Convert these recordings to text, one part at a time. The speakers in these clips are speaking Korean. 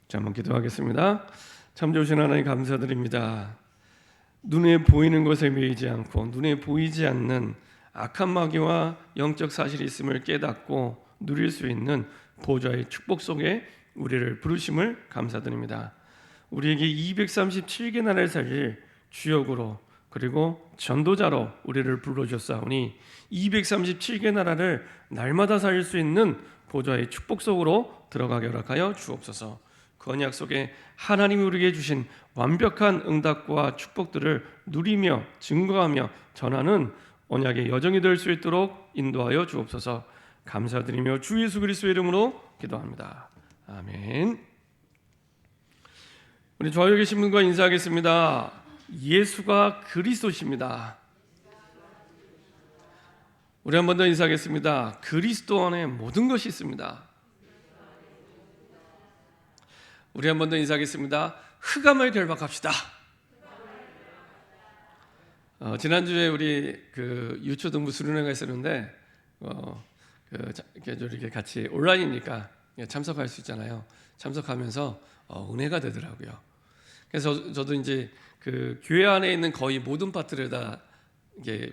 자, 한번 기도하겠습니다. 참 좋으신 하나님 감사드립니다. 눈에 보이는 것에 매이지 않고 눈에 보이지 않는 악한 마귀와 영적 사실이 있음을 깨닫고 누릴 수 있는 보좌의 축복 속에 우리를 부르심을 감사드립니다. 우리에게 237개 나라를 살릴 주역으로 그리고 전도자로 우리를 불러주셨사오니 237개 나라를 날마다 살릴 수 있는 보좌의 축복 속으로 들어가게 허락하여 주옵소서. 그 언약 속에 하나님이 우리에게 주신 완벽한 응답과 축복들을 누리며 증거하며 전하는 언약의 여정이 될 수 있도록 인도하여 주옵소서. 감사드리며 주 예수 그리스도의 이름으로 기도합니다. 아멘. 우리 좌우에 계신 분과 인사하겠습니다. 예수가 그리스도십니다. 우리 한 번 더 인사하겠습니다. 그리스도 안에 모든 것이 있습니다. 우리 한 번 더 인사하겠습니다. 흑암을 결박합시다. 지난주에 우리 그 유초등부 수련회가 있었는데 이렇게 같이 온라인이니까 참석할 수 있잖아요. 참석하면서 은혜가 되더라고요. 그래서 저도 이제 그 교회 안에 있는 거의 모든 파트를 다 이게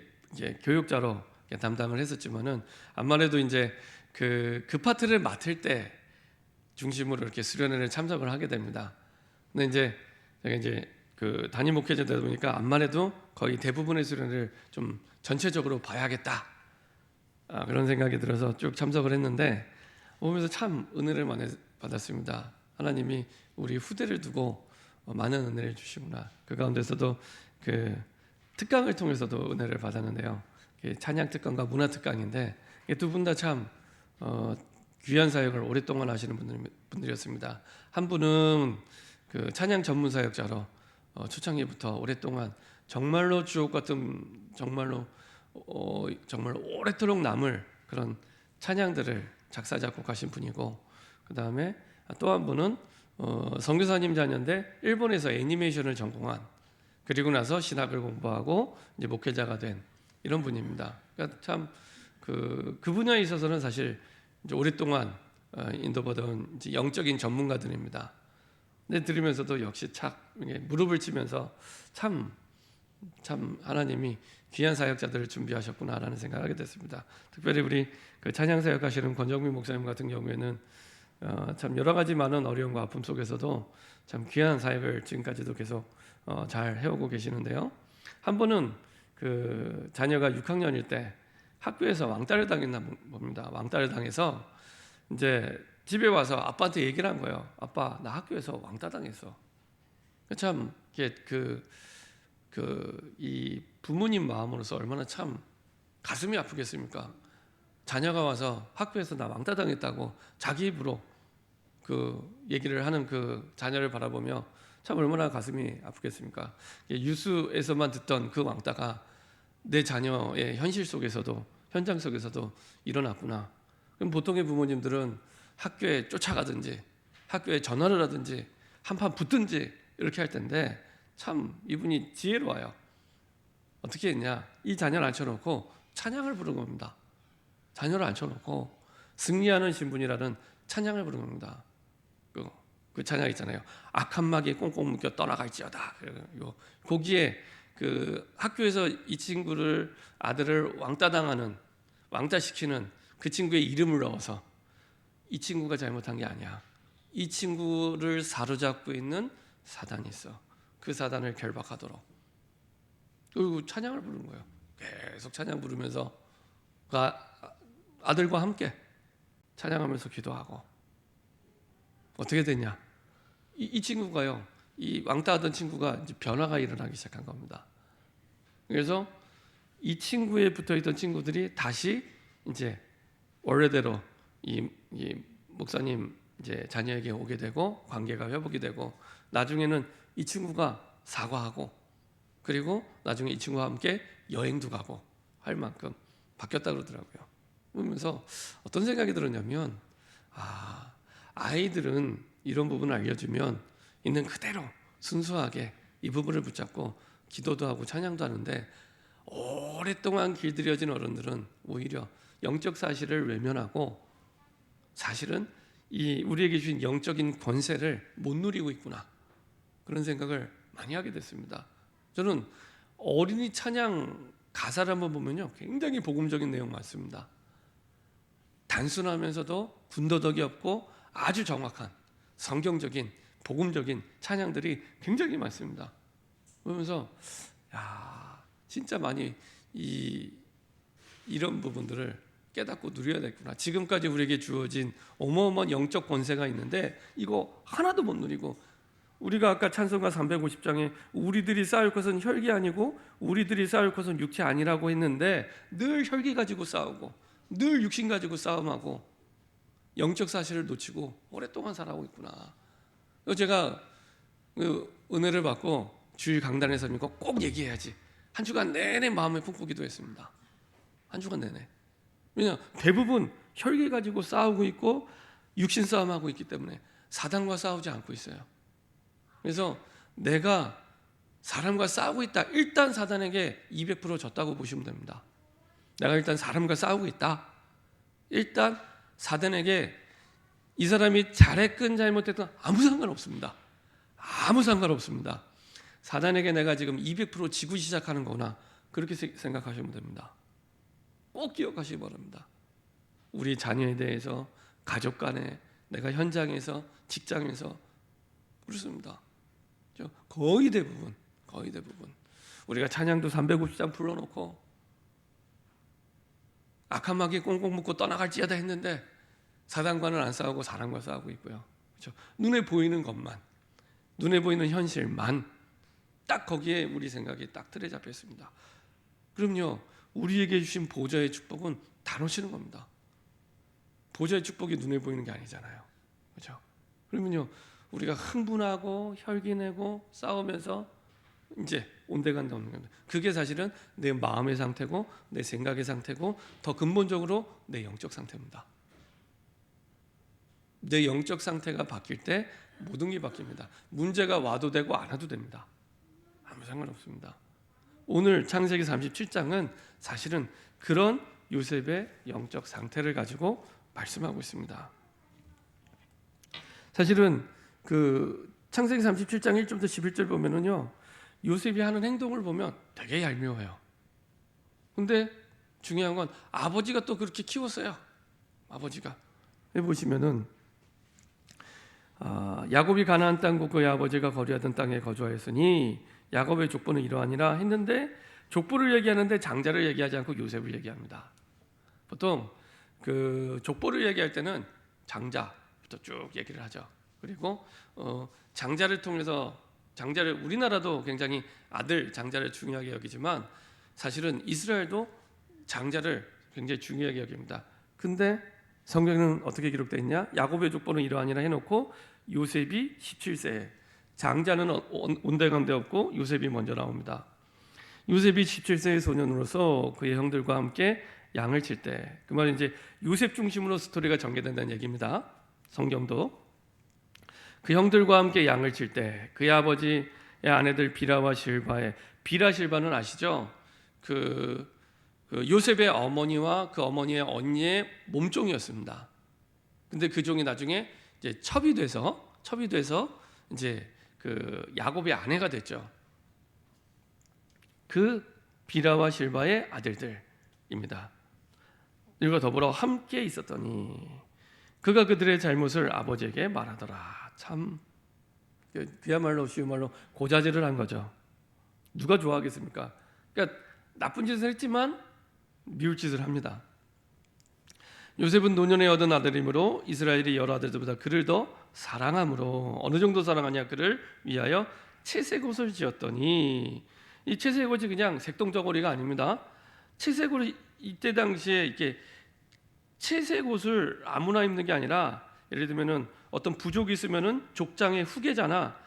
교육자로 담당을 했었지만은 아무래도 이제 그 파트를 맡을 때 중심으로 이렇게 수련회를 참석을 하게 됩니다. 근데 이제 제가 이제 그 담임 목회자다 보니까 암만 해도 거의 대부분의 수련회를 좀 전체적으로 봐야겠다 그런 생각이 들어서 쭉 참석을 했는데 오면서 참 은혜를 많이 받았습니다. 하나님이 우리 후대를 두고 많은 은혜를 주시구나. 그 가운데서도 그 특강을 통해서도 은혜를 받았는데요. 찬양 특강과 문화 특강인데 두 분 다 참 귀한 사역을 오랫동안 하시는 분들이었습니다. 한 분은 그 찬양 전문 사역자로 초창기부터 오랫동안 정말로 주옥 같은 정말 오래도록 남을 그런 찬양들을 작사 작곡하신 분이고, 그 다음에 또 한 분은 선교사님 자녀인데 일본에서 애니메이션을 전공한, 그리고 나서 신학을 공부하고 이제 목회자가 된 이런 분입니다. 그러니까 참 그 분야에 있어서는 사실 이제 오랫동안 인도받은 이제 영적인 전문가들입니다. 근데 들으면서도 역시 착 무릎을 치면서 참 하나님이 귀한 사역자들을 준비하셨구나라는 생각을 하게 됐습니다. 특별히 우리 그 찬양 사역하시는 권정민 목사님 같은 경우에는 참 여러 가지 많은 어려움과 아픔 속에서도 참 귀한 사역을 지금까지도 계속 잘 해오고 계시는데요. 한 번은 그 자녀가 6학년일 때 학교에서 왕따를 당했나 봅니다. 왕따를 당해서 이제 집에 와서 아빠한테 얘기를 한 거예요. 아빠, 나 학교에서 왕따 당했어. 참 이게 이 부모님 마음으로서 얼마나 참 가슴이 아프겠습니까? 자녀가 와서 학교에서 나 왕따 당했다고 자기 입으로 그 얘기를 하는 그 자녀를 바라보며 참 얼마나 가슴이 아프겠습니까? 뉴스에서만 듣던 그 왕따가 내 자녀의 현실 속에서도, 현장 속에서도 일어났구나. 그럼 보통의 부모님들은 학교에 쫓아가든지 학교에 전화를 하든지 한판 붙든지 이렇게 할 텐데 참 이분이 지혜로워요. 어떻게 했냐? 이 자녀를 앉혀놓고 찬양을 부른 겁니다. 자녀를 앉혀놓고 승리하는 신분이라는 찬양을 부른 겁니다. 그 찬양 있잖아요. 악한 마귀에 꽁꽁 묶여 떠나갈지어다. 거기에 그 학교에서 이 친구를, 아들을 왕따시키는 그 친구의 이름을 넣어서 이 친구가 잘못한 게 아니야. 이 친구를 사로잡고 있는 사단이 있어. 그 사단을 결박하도록. 그리고 찬양을 부르는 거예요. 계속 찬양 부르면서 아들과 함께 찬양하면서 기도하고. 어떻게 됐냐? 이 친구가요, 이 왕따하던 친구가 이제 변화가 일어나기 시작한 겁니다. 그래서 이 친구에 붙어있던 친구들이 다시 이제 원래대로 이 목사님 이제 자녀에게 오게 되고 관계가 회복이 되고, 나중에는 이 친구가 사과하고, 그리고 나중에 이 친구와 함께 여행도 가고 할 만큼 바뀌었다 그러더라고요. 그러면서 어떤 생각이 들었냐면, 아이들은 이런 부분을 알려주면 있는 그대로 순수하게 이 부분을 붙잡고 기도도 하고 찬양도 하는데, 오랫동안 길들여진 어른들은 오히려 영적 사실을 외면하고 사실은 이 우리에게 주신 영적인 권세를 못 누리고 있구나, 그런 생각을 많이 하게 됐습니다. 저는 어린이 찬양 가사를 한번 보면요, 굉장히 복음적인 내용 많습니다. 단순하면서도 군더더기 없고 아주 정확한 성경적인 복음적인 찬양들이 굉장히 많습니다. 그러면서 야, 진짜 많이 이런 부분들을 깨닫고 누려야 되겠구나. 지금까지 우리에게 주어진 어마어마한 영적 권세가 있는데 이거 하나도 못 누리고, 우리가 아까 찬송가 350장에 우리들이 싸울 것은 혈기 아니고 우리들이 싸울 것은 육체 아니라고 했는데 늘 혈기 가지고 싸우고 늘 육신 가지고 싸움하고 영적 사실을 놓치고 오랫동안 살아오고 있구나. 제가 은혜를 받고 주일 강단에서 이거 꼭 얘기해야지, 한 주간 내내 마음에 품고 기도했습니다. 한 주간 내내. 왜냐, 대부분 혈기 가지고 싸우고 있고 육신 싸움하고 있기 때문에 사단과 싸우지 않고 있어요. 그래서 내가 사람과 싸우고 있다, 일단 사단에게 200% 졌다고 보시면 됩니다. 내가 일단 사람과 싸우고 있다, 일단 사단에게 이 사람이 잘했건 잘못했건 아무 상관없습니다. 아무 상관없습니다. 사단에게 내가 지금 200% 지고 시작하는 거구나, 그렇게 생각하시면 됩니다. 꼭 기억하시기 바랍니다. 우리 자녀에 대해서, 가족 간에, 내가 현장에서, 직장에서 그렇습니다. 거의 대부분 우리가 찬양도 350장 불러놓고 악한 마귀 꽁꽁 묶고 떠나갈지어다 했는데 사단과는 안 싸우고 사람과 싸우고 있고요. 그렇죠? 눈에 보이는 것만, 눈에 보이는 현실만, 딱 거기에 우리 생각이 딱 틀에 잡혀 있습니다. 그럼요, 우리에게 주신 보좌의 축복은 다 놓치는 겁니다. 보좌의 축복이 눈에 보이는 게 아니잖아요. 그렇죠? 그러면요, 우리가 흥분하고 혈기내고 싸우면서 이제 온데간데 없는 겁니다. 그게 사실은 내 마음의 상태고 내 생각의 상태고 더 근본적으로 내 영적 상태입니다. 내 영적 상태가 바뀔 때 모든 게 바뀝니다. 문제가 와도 되고 안 와도 됩니다. 아무 상관없습니다. 오늘 창세기 37장은 사실은 그런 요셉의 영적 상태를 가지고 말씀하고 있습니다. 사실은 그 창세기 37장 1절부터 11절 보면은요, 요셉이 하는 행동을 보면 되게 얄미워요. 근데 중요한 건 아버지가 또 그렇게 키웠어요. 아버지가 보시면은 야곱이 가나안 땅과 그의 아버지가 거주하던 땅에 거주하였으니 야곱의 족보는 이러하니라 했는데, 족보를 얘기하는데 장자를 얘기하지 않고 요셉을 얘기합니다. 보통 그 족보를 얘기할 때는 장자부터 쭉 얘기를 하죠. 그리고 장자를 통해서, 장자를, 우리나라도 굉장히 아들 장자를 중요하게 여기지만 사실은 이스라엘도 장자를 굉장히 중요하게 여깁니다. 근데 성경에는 어떻게 기록되어 있냐? 야곱의 족보는 이러하니라 해놓고 요셉이 17세에, 장자는 온데간데 없고 요셉이 먼저 나옵니다. 요셉이 17세의 소년으로서 그의 형들과 함께 양을 칠 때, 그 말은 이제 요셉 중심으로 스토리가 전개된다는 얘기입니다. 성경도 그 형들과 함께 양을 칠 때 그의 아버지의 아내들 비라와 실바의, 비라 실바는 아시죠? 그 요셉의 어머니와 그 어머니의 언니의 몸종이었습니다. 근데 그 종이 나중에 이제 첩이 돼서 이제 그 야곱의 아내가 됐죠. 그 비라와 실바의 아들들입니다. 이와 더불어 함께 있었더니 그가 그들의 잘못을 아버지에게 말하더라. 참 그야말로 쉬운 말로 고자질을 한 거죠. 누가 좋아하겠습니까? 그러니까 나쁜 짓을 했지만 미울 짓을 합니다. 요셉은 노년에 얻은 아들이므로 이스라엘이 여러 아들들보다 그를 더 사랑함으로, 어느 정도 사랑하냐, 그를 위하여 채색옷을 지었더니, 이 채색옷이 그냥 색동저고리가 아닙니다. 채색옷이 이때 당시에 이렇게 채색옷을 아무나 입는 게 아니라, 예를 들면은 어떤 부족이 있으면은 족장의 후계자나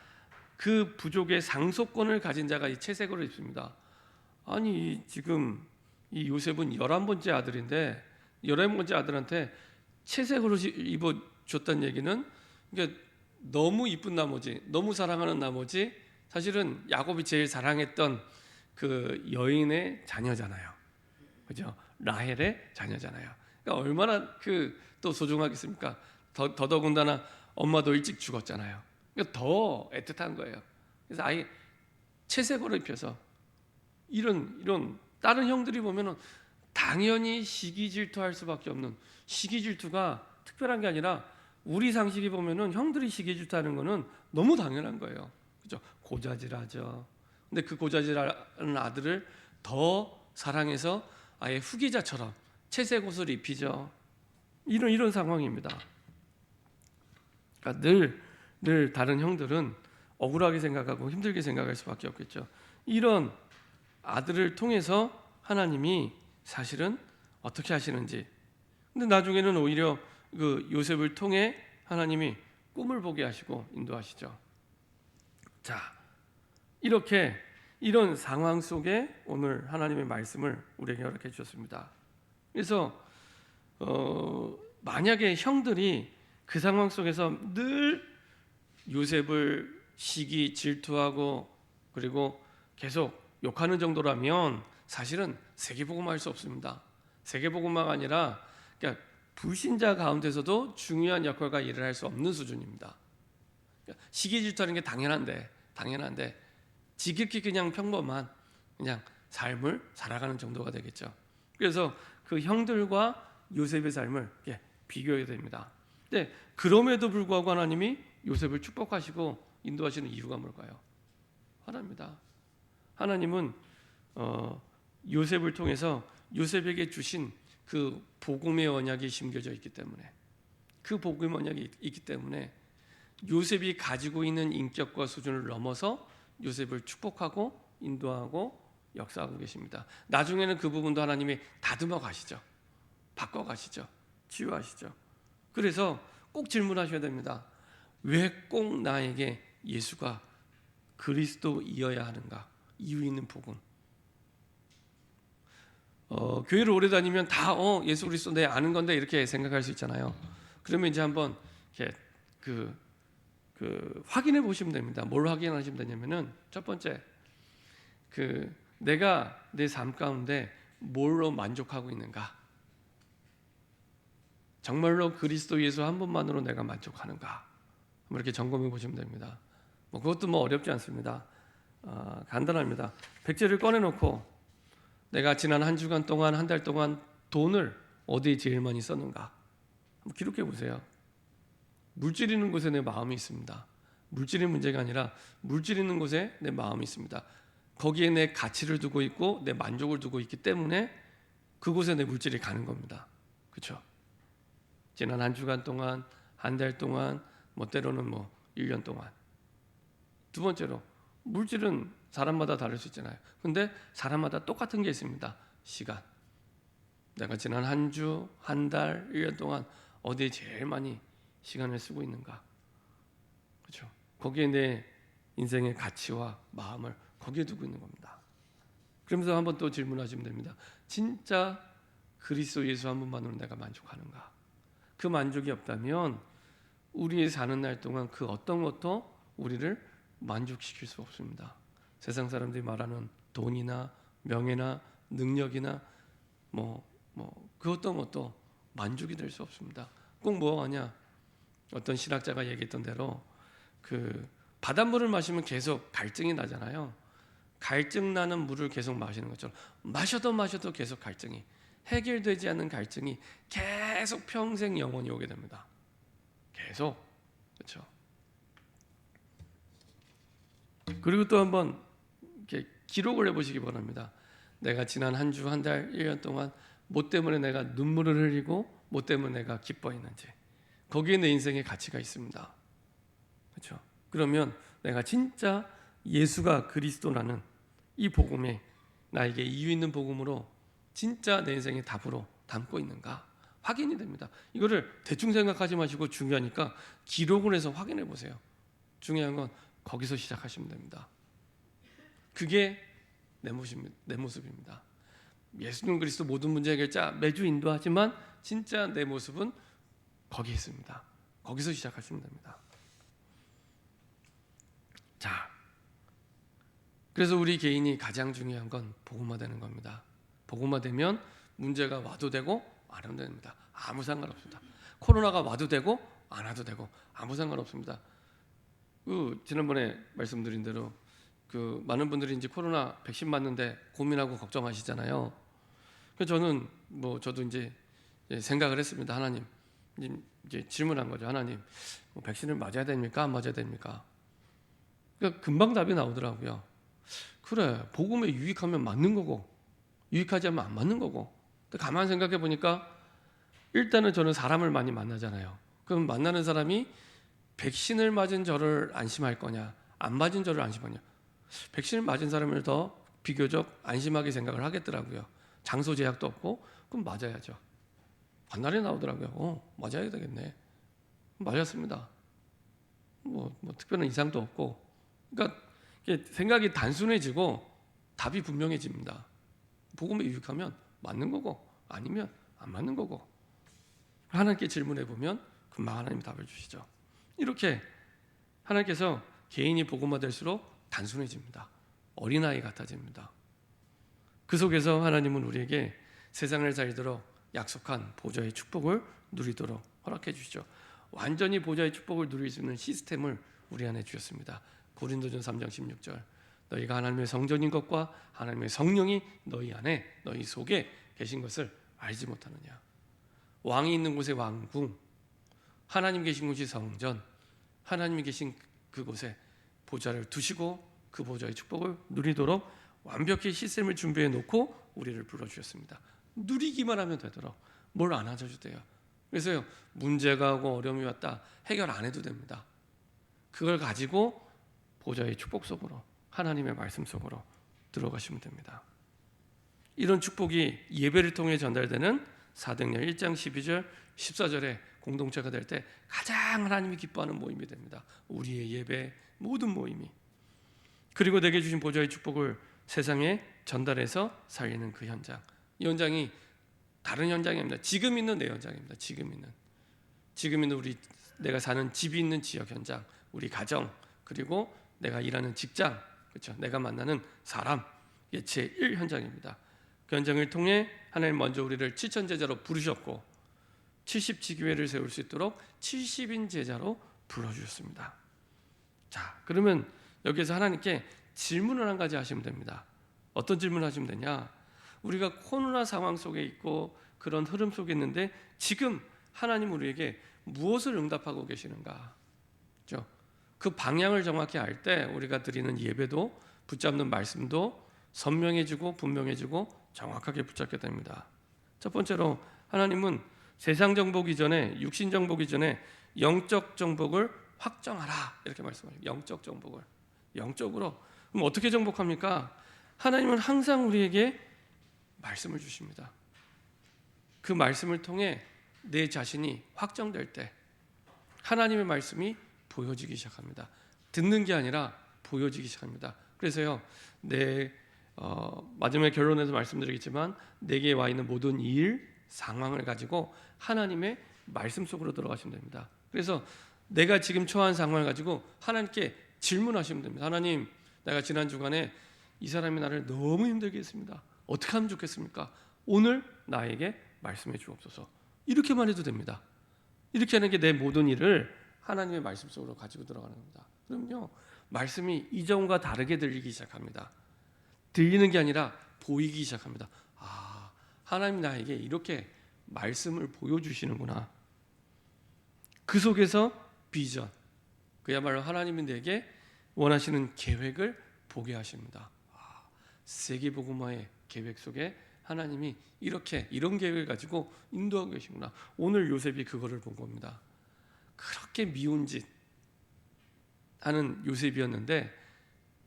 그 부족의 상속권을 가진 자가 이 채색옷을 입습니다. 아니 지금 이 요셉은 11번째 아들인데 11번째 아들한테 채색옷을 입어줬다는 얘기는, 그러니까 너무 이쁜 나머지, 너무 사랑하는 나머지, 사실은 야곱이 제일 사랑했던 그 여인의 자녀잖아요. 그죠? 라헬의 자녀잖아요. 그러니까 얼마나 또 소중하겠습니까? 더더군다나 엄마도 일찍 죽었잖아요. 그러니까 더 애틋한 거예요. 그래서 아예 채색으로 입혀서 이런 다른 형들이 보면은 당연히 시기 질투할 수밖에 없는, 시기 질투가 특별한 게 아니라 우리 상식이 보면은 형들이 시기 질투하는 거는 너무 당연한 거예요. 그죠? 고자질하죠. 근데 그 고자질하는 아들을 더 사랑해서 아예 후계자처럼 채색 옷을 입히죠. 이런 상황입니다. 그러니까 늘 다른 형들은 억울하게 생각하고 힘들게 생각할 수밖에 없겠죠. 이런 아들을 통해서 하나님이 사실은 어떻게 하시는지. 근데 나중에는 오히려 그 요셉을 통해 하나님이 꿈을 보게 하시고 인도하시죠. 자, 이렇게 이런 상황 속에 오늘 하나님의 말씀을 우리에게 허락해 주셨습니다. 그래서 만약에 형들이 그 상황 속에서 늘 요셉을 시기 질투하고 그리고 계속 욕하는 정도라면 사실은 세계복음화할 수 없습니다. 세계복음화가 아니라 그러니까 불신자 가운데서도 중요한 역할과 일을 할 수 없는 수준입니다. 그러니까 시기 질투하는 게 당연한데 지극히 그냥 평범한 그냥 삶을 살아가는 정도가 되겠죠. 그래서 그 형들과 요셉의 삶을 비교하게 됩니다. 근데 그럼에도 불구하고 하나님이 요셉을 축복하시고 인도하시는 이유가 뭘까요? 하나입니다. 하나님은 요셉을 통해서 요셉에게 주신 그 복음의 언약이 심겨져 있기 때문에, 그 복음의 언약이 있기 때문에 요셉이 가지고 있는 인격과 수준을 넘어서 요셉을 축복하고 인도하고 역사하고 계십니다. 나중에는 그 부분도 하나님이 다듬어 가시죠. 바꿔 가시죠. 치유하시죠. 그래서 꼭 질문하셔야 됩니다. 왜 꼭 나에게 예수가 그리스도이어야 하는가? 이유 있는 복음. 교회를 오래 다니면 다 예수 그리스도 내 아는 건데 이렇게 생각할 수 있잖아요. 그러면 이제 한번 이렇게 그 확인해 보시면 됩니다. 뭘 확인하시면 되냐면은 첫 번째 내가 내 삶 가운데 뭘로 만족하고 있는가? 정말로 그리스도 예수 한 분만으로 내가 만족하는가? 이렇게 점검해 보시면 됩니다. 그것도 어렵지 않습니다. 간단합니다. 백지를 꺼내놓고 내가 지난 한 주간 동안, 한 달 동안 돈을 어디에 제일 많이 썼는가? 한번 기록해 보세요. 물질 있는 곳에 내 마음이 있습니다. 물질이 문제가 아니라 물질 있는 곳에 내 마음이 있습니다. 거기에 내 가치를 두고 있고 내 만족을 두고 있기 때문에 그곳에 내 물질이 가는 겁니다. 그렇죠? 지난 한 주간 동안, 한 달 동안, 때로는 1년 동안. 두 번째로 물질은 사람마다 다를 수 있잖아요. 근데 사람마다 똑같은 게 있습니다. 시간. 내가 지난 한 주, 한 달, 1년 동안 어디에 제일 많이 시간을 쓰고 있는가? 그렇죠? 거기에 내 인생의 가치와 마음을 거기에 두고 있는 겁니다. 그러면서 한번 또 질문하시면 됩니다. 진짜 그리스도 예수 한 분만으로 내가 만족하는가? 그 만족이 없다면 우리의 사는 날 동안 그 어떤 것도 우리를 만족시킬 수 없습니다. 세상 사람들이 말하는 돈이나 명예나 능력이나 그 어떤 것도 만족이 될 수 없습니다. 꼭 뭐하냐? 어떤 신학자가 얘기했던 대로 바닷물을 마시면 계속 갈증이 나잖아요. 갈증 나는 물을 계속 마시는 것처럼 마셔도 계속 갈증이, 해결되지 않는 갈증이 계속 평생 영원히 오게 됩니다. 계속. 그렇죠? 그리고 또 한번 이렇게 기록을 해보시기 바랍니다. 내가 지난 한 주, 한 달, 1년 동안 뭐 때문에 내가 눈물을 흘리고 뭐 때문에 내가 기뻐했는지, 거기에 내 인생의 가치가 있습니다. 그렇죠? 그러면 내가 진짜 예수가 그리스도라는 이 복음에 나에게 이유 있는 복음으로 진짜 내 인생의 답으로 담고 있는가 확인이 됩니다. 이거를 대충 생각하지 마시고 중요하니까 기록을 해서 확인해 보세요. 중요한 건 거기서 시작하시면 됩니다. 그게 내 모습입니다. 예수님 그리스도 모든 문제 해결자 매주 인도하지만 진짜 내 모습은 거기에 있습니다. 거기서 시작하시면 됩니다. 자, 그래서 우리 개인이 가장 중요한 건 복음화되는 겁니다. 복음화되면 문제가 와도 되고 안 와도 됩니다. 아무 상관없습니다. 코로나가 와도 되고 안 와도 되고 아무 상관없습니다. 지난번에 말씀드린 대로 많은 분들이 이제 코로나 백신 맞는데 고민하고 걱정하시잖아요. 그래서 저도 이제 생각을 했습니다. 하나님, 이제 질문한 거죠. 하나님, 백신을 맞아야 됩니까? 안 맞아야 됩니까? 그러니까 금방 답이 나오더라고요. 그래, 복음에 유익하면 맞는 거고 유익하지 않으면 안 맞는 거고. 근데 가만 생각해 보니까 일단은 저는 사람을 많이 만나잖아요. 그럼 만나는 사람이 백신을 맞은 저를 안심할 거냐, 안 맞은 저를 안심하냐. 백신을 맞은 사람을 더 비교적 안심하게 생각을 하겠더라고요. 장소 제약도 없고, 그럼 맞아야죠. 반날에 나오더라고요. 맞아야 되겠네. 맞았습니다. 뭐 특별한 이상도 없고. 그러니까 생각이 단순해지고 답이 분명해집니다. 복음에 유익하면 맞는 거고 아니면 안 맞는 거고. 하나님께 질문해 보면 금방 하나님이 답을 주시죠. 이렇게 하나님께서 개인이 복음화 될수록 단순해집니다. 어린아이 같아집니다. 그 속에서 하나님은 우리에게 세상을 살도록 약속한 보좌의 축복을 누리도록 허락해 주시죠. 완전히 보좌의 축복을 누릴 수 있는 시스템을 우리 안에 주셨습니다. 고린도전 3장 16절, 너희가 하나님의 성전인 것과 하나님의 성령이 너희 안에 너희 속에 계신 것을 알지 못하느냐. 왕이 있는 곳에 왕궁, 하나님 계신 곳이 성전, 하나님이 계신 그곳에 보좌를 두시고 그 보좌의 축복을 누리도록 완벽히 시스템을 준비해 놓고 우리를 불러주셨습니다. 누리기만 하면 되도록 뭘 안 하셔도 돼요. 그래서요, 문제가 오고 어려움이 왔다 해결 안 해도 됩니다. 그걸 가지고 보좌의 축복 속으로, 하나님의 말씀 속으로 들어가시면 됩니다. 이런 축복이 예배를 통해 전달되는 사도행전 1장 12절 14절에 공동체가 될 때 가장 하나님이 기뻐하는 모임이 됩니다. 우리의 예배 모든 모임이. 그리고 내게 주신 보좌의 축복을 세상에 전달해서 살리는 그 현장. 이 현장이 다른 현장입니다. 지금 있는 내 현장입니다. 지금 있는 내가 사는 집이 있는 지역 현장, 우리 가정, 그리고 내가 일하는 직장, 그렇죠? 내가 만나는 사람, 이게 제1 현장입니다. 그 현장을 통해 하나님 먼저 우리를 7천 제자로 부르셨고 70지교회를 세울 수 있도록 70인 제자로 불러주셨습니다. 자, 그러면 여기서 하나님께 질문을 한 가지 하시면 됩니다. 어떤 질문을 하시면 되냐? 우리가 코로나 상황 속에 있고 그런 흐름 속에 있는데 지금 하나님 우리에게 무엇을 응답하고 계시는가? 그렇죠? 그 방향을 정확히 알 때 우리가 드리는 예배도 붙잡는 말씀도 선명해지고 분명해지고 정확하게 붙잡게 됩니다. 첫 번째로 하나님은 세상 정복이 전에, 육신 정복이 전에 영적 정복을 확정하라 이렇게 말씀하세요. 영적 정복을 영적으로. 그럼 어떻게 정복합니까? 하나님은 항상 우리에게 말씀을 주십니다. 그 말씀을 통해 내 자신이 확정될 때 하나님의 말씀이 보여지기 시작합니다. 듣는 게 아니라 보여지기 시작합니다. 그래서요, 마지막에 결론에서 말씀드리겠지만 내게 와 있는 모든 일, 상황을 가지고 하나님의 말씀 속으로 들어가시면 됩니다. 그래서 내가 지금 처한 상황을 가지고 하나님께 질문하시면 됩니다. 하나님, 내가 지난 주간에 이 사람이 나를 너무 힘들게 했습니다. 어떻게 하면 좋겠습니까? 오늘 나에게 말씀해 주옵소서. 이렇게만 해도 됩니다. 이렇게 하는 게 내 모든 일을 하나님의 말씀 속으로 가지고 들어가는 겁니다. 그럼요, 말씀이 이전과 다르게 들리기 시작합니다. 들리는 게 아니라 보이기 시작합니다. 아, 하나님 나에게 이렇게 말씀을 보여주시는구나. 그 속에서 비전, 그야말로 하나님이 내게 원하시는 계획을 보게 하십니다. 세계복음화의 계획 속에 하나님이 이런 계획을 가지고 인도하고 계시구나. 오늘 요셉이 그거를 본 겁니다. 그렇게 미운 짓 하는 요셉이었는데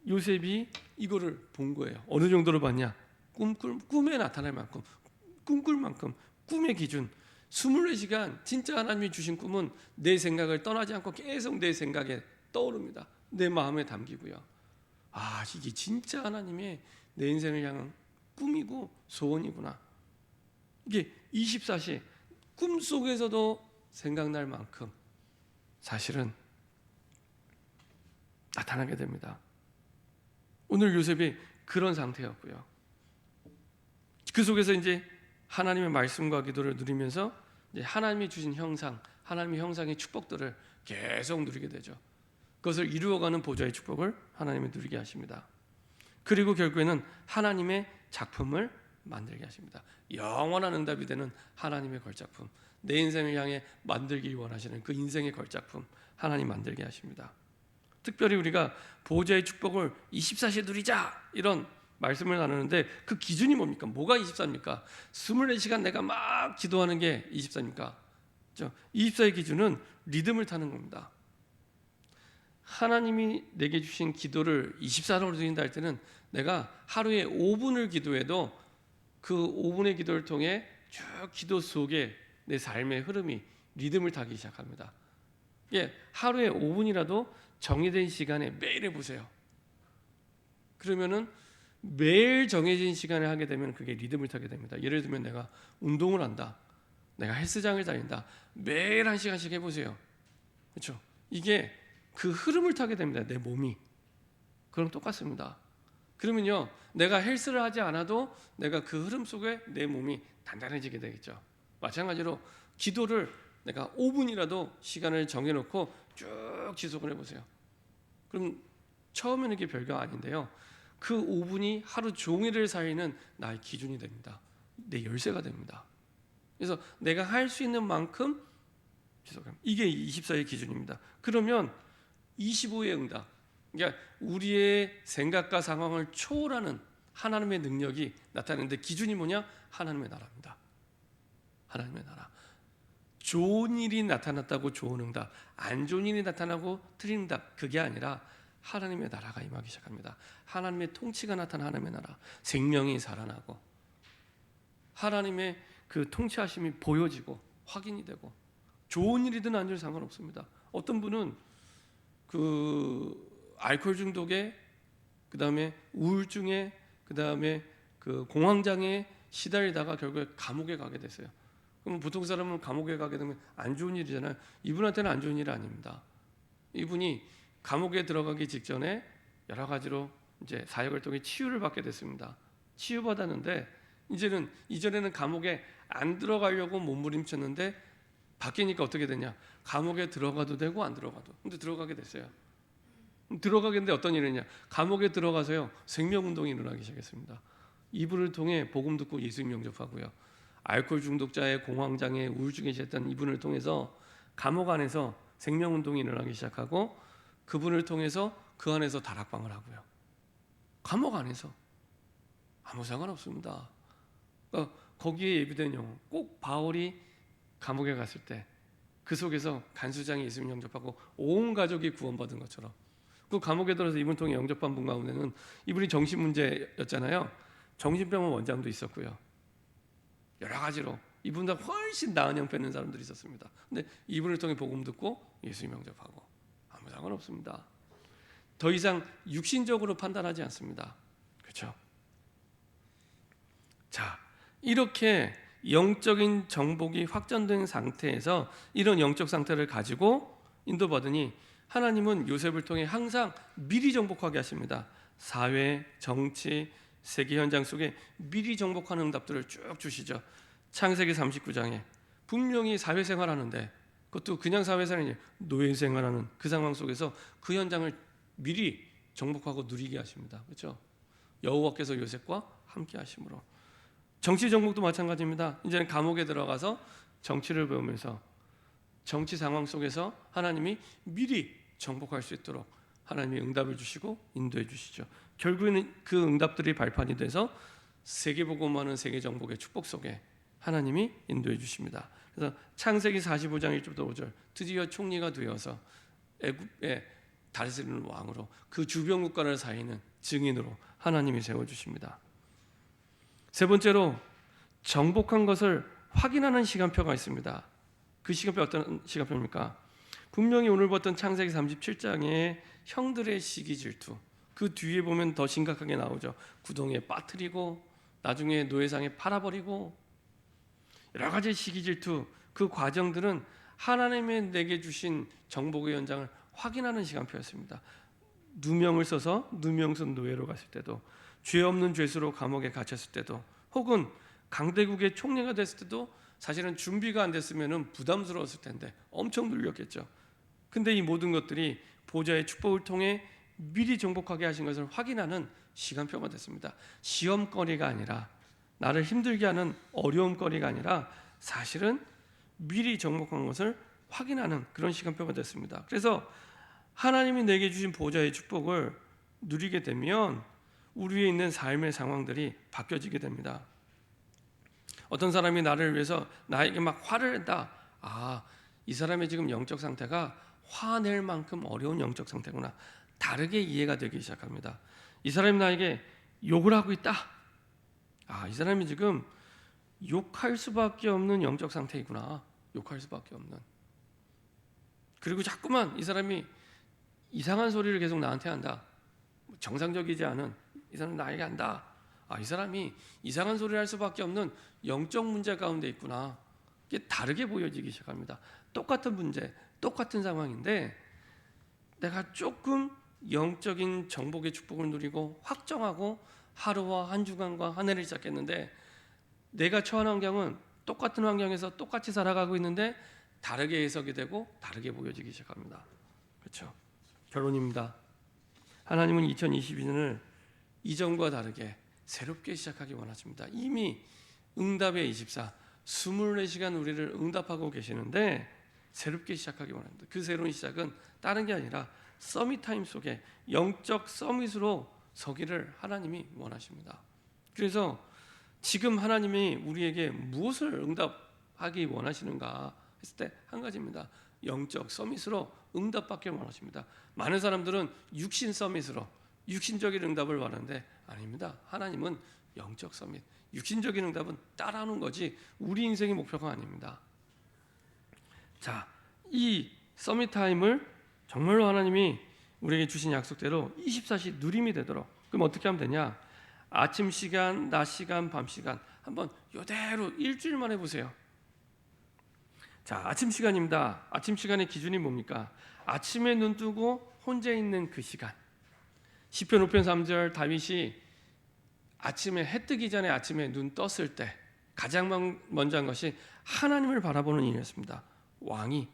요셉이 이거를 본 거예요. 어느 정도로 봤냐? 꿈에 나타날 만큼, 꿈꿀 만큼, 꿈의 기준 24시간 진짜 하나님이 주신 꿈은 내 생각을 떠나지 않고 계속 내 생각에 떠오릅니다. 내 마음에 담기고요. 아, 이게 진짜 하나님의 내 인생을 향한 꿈이고 소원이구나. 이게 24시 꿈속에서도 생각날 만큼 사실은 나타나게 됩니다. 오늘 요셉이 그런 상태였고요. 그 속에서 이제 하나님의 말씀과 기도를 누리면서 이제 하나님이 주신 형상, 하나님의 형상의 축복들을 계속 누리게 되죠. 그것을 이루어가는 보좌의 축복을 하나님이 누리게 하십니다. 그리고 결국에는 하나님의 작품을 만들게 하십니다. 영원한 응답이 되는 하나님의 걸작품, 내 인생을 향해 만들기 원하시는 그 인생의 걸작품 하나님 만들게 하십니다. 특별히 우리가 보좌의 축복을 24시에 누리자 이런 말씀을 나누는데 그 기준이 뭡니까? 뭐가 24입니까? 24시간 내가 막 기도하는 게 24입니까? 24의 기준은 리듬을 타는 겁니다. 하나님이 내게 주신 기도를 24로 드린다 할 때는 내가 하루에 5분을 기도해도 그 5분의 기도를 통해 쭉 기도 속에 내 삶의 흐름이 리듬을 타기 시작합니다. 예, 하루에 5분이라도 정해진 시간에 매일 해보세요. 그러면은 매일 정해진 시간에 하게 되면 그게 리듬을 타게 됩니다. 예를 들면 내가 운동을 한다, 내가 헬스장을 다닌다, 매일 1시간씩 해보세요. 그렇죠? 이게 그 흐름을 타게 됩니다. 내 몸이. 그럼 똑같습니다. 그러면요, 내가 헬스를 하지 않아도 내가 그 흐름 속에 내 몸이 단단해지게 되겠죠. 마찬가지로 기도를 내가 5분이라도 시간을 정해놓고 쭉 지속을 해보세요. 그럼 처음에는 이게 별거 아닌데요, 그 5분이 하루 종일을 살리는 나의 기준이 됩니다. 내 열쇠가 됩니다. 그래서 내가 할 수 있는 만큼 지속합니다. 이게 24의 기준입니다. 그러면 25의 응답, 그러니까 우리의 생각과 상황을 초월하는 하나님의 능력이 나타나는데 기준이 뭐냐? 하나님의 나라입니다. 하나님의 나라. 좋은 일이 나타났다고 좋은 응답, 안 좋은 일이 나타나고 틀린 응답, 그게 아니라 하나님의 나라가 임하기 시작합니다. 하나님의 통치가 나타난 하나님의 나라, 생명이 살아나고 하나님의 그 통치하심이 보여지고 확인이 되고, 좋은 일이든 안 좋은 상관없습니다. 어떤 분은 그 알코올 중독에, 그 다음에 우울증에, 그 다음에 그 공황장애에 시달리다가 결국에 감옥에 가게 됐어요. 그럼 보통 사람은 감옥에 가게 되면 안 좋은 일이잖아요. 이분한테는 안 좋은 일이 아닙니다. 이분이 감옥에 들어가기 직전에 여러 가지로 이제 사역을 통해 치유를 받게 됐습니다. 치유받았는데 이전에는 감옥에 안 들어가려고 몸부림쳤는데 바뀌니까 어떻게 되냐? 감옥에 들어가도 되고 안 들어가도. 근데 들어가게 됐어요. 들어가겠는데 어떤 일이냐? 감옥에 들어가서요, 생명운동이 일어나기 시작했습니다. 이분을 통해 복음 듣고 예수님 영접하고요, 알코올 중독자의 공황장애, 우울증에 시작했던 이분을 통해서 감옥 안에서 생명운동이 일어나기 시작하고, 그분을 통해서 그 안에서 다락방을 하고요. 감옥 안에서 아무 상관없습니다. 그러니까 거기에 예비된 영혼, 꼭 바울이 감옥에 갔을 때 그 속에서 간수장이 예수님 영접하고 온 가족이 구원받은 것처럼, 그 감옥에 들어서 이분 통해 영접한 분 가운데는 이분이 정신 문제였잖아요. 정신병원 원장도 있었고요, 여러 가지로 이분보다 훨씬 나은 형편인 사람들이 있었습니다. 근데 이분을 통해 복음 듣고 예수님 영접하고 아무 상관없습니다. 더 이상 육신적으로 판단하지 않습니다. 그렇죠? 자, 이렇게 영적인 정복이 확전된 상태에서 이런 영적 상태를 가지고 인도받으니 하나님은 요셉을 통해 항상 미리 정복하게 하십니다. 사회, 정치, 세계 현장 속에 미리 정복하는 응답들을 쭉 주시죠. 창세기 39장에 분명히 사회생활하는데, 그것도 그냥 사회생활이 아니에요, 노예생활하는 그 상황 속에서 그 현장을 미리 정복하고 누리게 하십니다. 그렇죠? 여호와께서 요셉과 함께 하심으로. 정치 정복도 마찬가지입니다. 이제는 감옥에 들어가서 정치를 배우면서 정치 상황 속에서 하나님이 미리 정복할 수 있도록 하나님이 응답을 주시고 인도해 주시죠. 결국에는 그 응답들이 발판이 돼서 세계복음하는 세계 정복의 축복 속에 하나님이 인도해 주십니다. 그래서 창세기 45장 1절부터 5절, 드디어 총리가 되어서 애굽의 다스리는 왕으로, 그 주변 국가를 살리는 증인으로 하나님이 세워주십니다. 세 번째로 정복한 것을 확인하는 시간표가 있습니다. 그 시간표 어떤 시간표입니까? 분명히 오늘 봤던 창세기 37장의 형들의 시기 질투, 그 뒤에 보면 더 심각하게 나오죠. 구덩이에 빠뜨리고 나중에 노예상에 팔아버리고 여러 가지 시기 질투, 그 과정들은 하나님의 내게 주신 정복의 현장을 확인하는 시간표였습니다. 누명을 써서 누명선 노예로 갔을 때도, 죄 없는 죄수로 감옥에 갇혔을 때도, 혹은 강대국의 총리가 됐을 때도 사실은 준비가 안 됐으면 부담스러웠을 텐데 엄청 눌렸겠죠. 근데 이 모든 것들이 보좌의 축복을 통해 미리 정복하게 하신 것을 확인하는 시간표가 됐습니다. 시험거리가 아니라, 나를 힘들게 하는 어려움거리가 아니라 사실은 미리 정복한 것을 확인하는 그런 시간표가 됐습니다. 그래서 하나님이 내게 주신 보좌의 축복을 누리게 되면 우리 위에 있는 삶의 상황들이 바뀌어지게 됩니다. 어떤 사람이 나를 위해서 나에게 막 화를 낸다. 이 사람의 지금 영적 상태가 화낼 만큼 어려운 영적 상태구나. 다르게 이해가 되기 시작합니다. 이 사람이 나에게 욕을 하고 있다. 이 사람이 지금 욕할 수밖에 없는 영적 상태이구나. 욕할 수밖에 없는. 그리고 자꾸만 이 사람이 이상한 소리를 계속 나한테 한다. 정상적이지 않은, 이 사람이 나에게 한다. 이 사람이 이상한 소리를 할 수밖에 없는 영적 문제 가운데 있구나. 이게 다르게 보여지기 시작합니다. 똑같은 문제, 똑같은 상황인데 내가 조금 영적인 정복의 축복을 누리고 확정하고 하루와 한 주간과 한 해를 시작했는데, 내가 처한 환경은 똑같은 환경에서 똑같이 살아가고 있는데 다르게 해석이 되고 다르게 보여지기 시작합니다. 그렇죠? 결론입니다. 하나님은 2022년을 이전과 다르게 새롭게 시작하기 원하십니다. 이미 응답의 24시간 우리를 응답하고 계시는데 새롭게 시작하기 원합니다. 그 새로운 시작은 다른 게 아니라 서밋 타임 속에 영적 서밋으로 서기를 하나님이 원하십니다. 그래서 지금 하나님이 우리에게 무엇을 응답하기 원하시는가 했을 때 한 가지입니다. 영적 서밋으로 응답받길 원하십니다. 많은 사람들은 육신 서밋으로 육신적인 응답을 원하는데 아닙니다. 하나님은 영적 서밋, 육신적인 응답은 따라하는 거지 우리 인생의 목표가 아닙니다. 자, 이 서밋 타임을 정말로 하나님이 우리에게 주신 약속대로 24시 누림이 되도록, 그럼 어떻게 하면 되냐? 아침 시간, 낮 시간, 밤 시간 한번 이대로 일주일만 해보세요. 자, 아침 시간입니다. 아침 시간의 기준이 뭡니까? 아침에 눈 뜨고 혼자 있는 그 시간. 시편 5편 3절 다윗이 아침에 해 뜨기 전에 아침에 눈 떴을 때 가장 먼저 한 것이 하나님을 바라보는 일이었습니다. 왕이.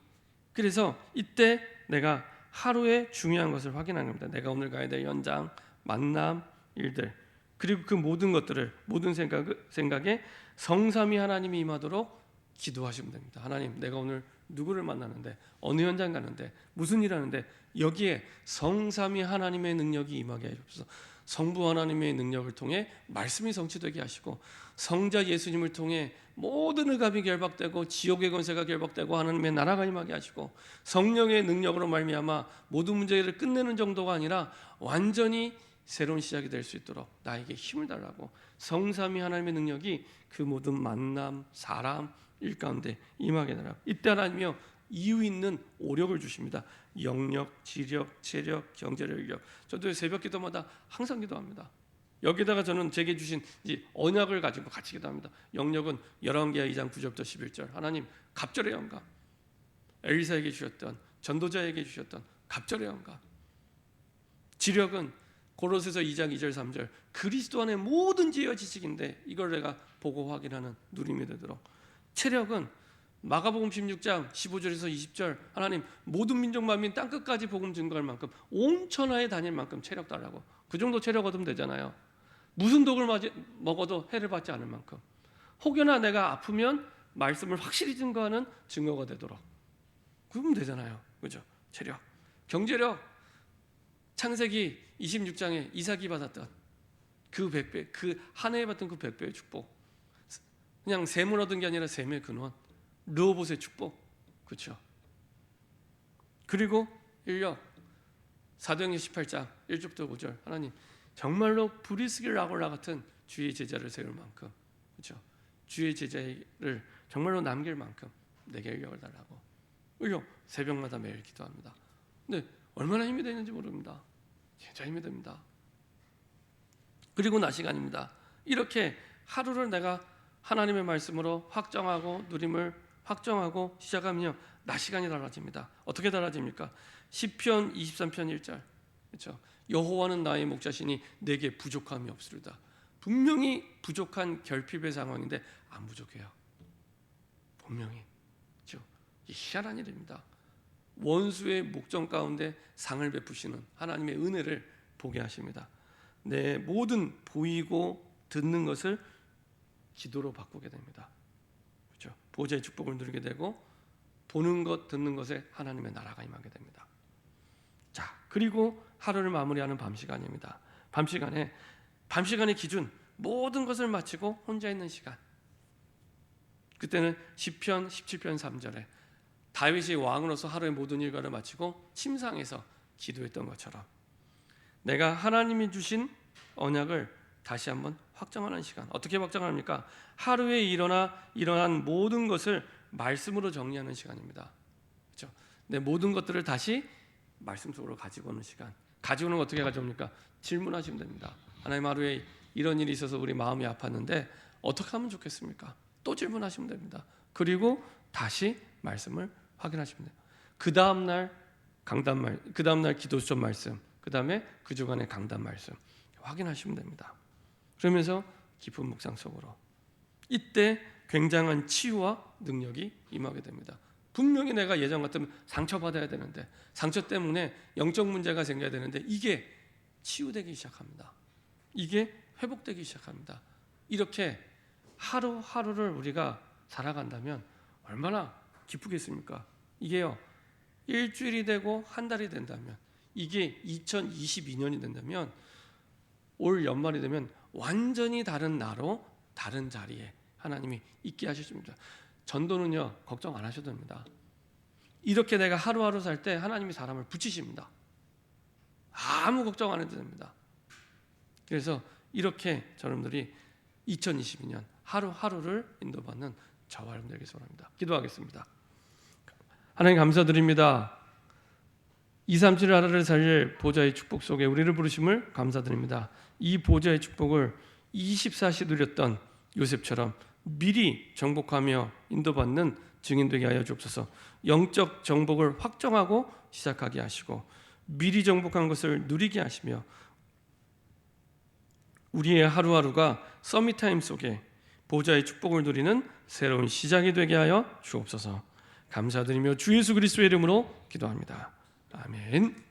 그래서 이때 내가 하루의 중요한 것을 확인하는 겁니다. 내가 오늘 가야 될 연장, 만남, 일들, 그리고 그 모든 것들을, 모든 생각에 성삼위 하나님이 임하도록 기도하시면 됩니다. 하나님, 내가 오늘 누구를 만나는데, 어느 현장 가는데, 무슨 일 하는데 여기에 성삼위 하나님의 능력이 임하게 하옵소서. 성부 하나님의 능력을 통해 말씀이 성취되게 하시고, 성자 예수님을 통해 모든 흑암이 결박되고 지옥의 권세가 결박되고 하나님의 나라가 임하게 하시고, 성령의 능력으로 말미암아 모든 문제를 끝내는 정도가 아니라 완전히 새로운 시작이 될 수 있도록 나에게 힘을 달라고, 성삼위 하나님의 능력이 그 모든 만남, 사람, 일 가운데 임하게 되라. 이때 하나님이요 이유 있는 오력을 주십니다. 영력, 지력, 체력, 경제력, 인력. 저도 새벽 기도마다 항상 기도합니다. 여기다가 저는 제게 주신 이제 언약을 가지고 같이 기도합니다. 영력은 열왕기하 2장 9절부터 11절. 하나님 갑절의 영감, 엘리사에게 주셨던, 전도자에게 주셨던 갑절의 영감. 지력은 고로새서 2장 2절 3절 그리스도 안에 모든 지혜와 지식인데 이걸 내가 보고 확인하는 누림이 되도록. 체력은 마가복음 16장 15절에서 20절 하나님 모든 민족 만민 땅끝까지 복음 증거할 만큼 온 천하에 다닐 만큼 체력 달라고. 그 정도 체력 얻으면 되잖아요. 무슨 독을 먹어도 해를 받지 않을 만큼, 혹여나 내가 아프면 말씀을 확실히 증거하는 증거가 되도록 그러면 되잖아요. 그죠? 체력. 경제력, 창세기 26장에 이삭이 받았던 그 100배, 그 한 해에 받던 그 100배의 축복. 그냥 셈을 얻은 게 아니라 셈의 근원, 르호봇의 축복. 그렇죠? 그리고 인력, 사도행전 18장 1절부터 5절 하나님 정말로 브리스길 라골라 같은 주의 제자를 세울 만큼, 그렇죠? 주의 제자를 정말로 남길 만큼 내게 인력을 달라고. 인력 새벽마다 매일 기도합니다. 근데 얼마나 힘이 되는지 모릅니다. 진짜 힘이 됩니다. 그리고 낮 시간입니다. 이렇게 하루를 내가 하나님의 말씀으로 확정하고 누림을 확정하고 시작하면요 낮 시간이 달라집니다. 어떻게 달라집니까? 시편 23편 1절, 그렇죠? 여호와는 나의 목자시니 내게 부족함이 없으리다. 분명히 부족한 결핍의 상황인데 안 부족해요. 분명히 그렇죠? 희한한 일입니다. 원수의 목전 가운데 상을 베푸시는 하나님의 은혜를 보게 하십니다. 내 모든 보이고 듣는 것을 기도로 바꾸게 됩니다. 그렇죠? 보좌의 축복을 누리게 되고 보는 것, 듣는 것에 하나님의 나라가 임하게 됩니다. 자, 그리고 하루를 마무리하는 밤 시간입니다. 밤 시간의 기준, 모든 것을 마치고 혼자 있는 시간. 그때는 시편 17편 3절에 다윗이 왕으로서 하루의 모든 일과를 마치고 침상에서 기도했던 것처럼 내가 하나님이 주신 언약을 다시 한번 확정하는 시간. 어떻게 확정합니까? 하루에 일어난 모든 것을 말씀으로 정리하는 시간입니다. 그렇죠? 내 모든 것들을 다시 말씀 속으로 가지고 오는 시간. 가지고 오는 거 어떻게 가져옵니까? 질문하시면 됩니다. 하나님, 하루에 이런 일이 있어서 우리 마음이 아팠는데 어떻게 하면 좋겠습니까? 또 질문하시면 됩니다. 그리고 다시 말씀을 확인하시면 돼요. 그 다음 날 기도수첩 말씀, 그 다음에 그 주간의 강단 말씀 확인하시면 됩니다. 그러면서 깊은 묵상 속으로 이때 굉장한 치유와 능력이 임하게 됩니다. 분명히 내가 예전 같으면 상처받아야 되는데, 상처 때문에 영적 문제가 생겨야 되는데 이게 치유되기 시작합니다. 이게 회복되기 시작합니다. 이렇게 하루하루를 우리가 살아간다면 얼마나 기쁘겠습니까? 이게요, 일주일이 되고 한 달이 된다면, 이게 2022년이 된다면, 올 연말이 되면 완전히 다른 나로 다른 자리에 하나님이 있게 하셨습니다. 전도는요, 걱정 안 하셔도 됩니다. 이렇게 내가 하루하루 살 때 하나님이 사람을 붙이십니다. 아무 걱정 안 해도 됩니다. 그래서 이렇게 여러분들이 2022년 하루하루를 인도받는 저와 여러분들 되길 소원합니다. 기도하겠습니다. 하나님 감사드립니다. 237 하루를 살릴 보좌의 축복 속에 우리를 부르심을 감사드립니다. 이 보좌의 축복을 24시 누렸던 요셉처럼 미리 정복하며 인도받는 증인 되게 하여 주옵소서. 영적 정복을 확정하고 시작하게 하시고 미리 정복한 것을 누리게 하시며 우리의 하루하루가 서밋타임 속에 보좌의 축복을 누리는 새로운 시작이 되게 하여 주옵소서. 감사드리며 주 예수 그리스도의 이름으로 기도합니다. 아멘.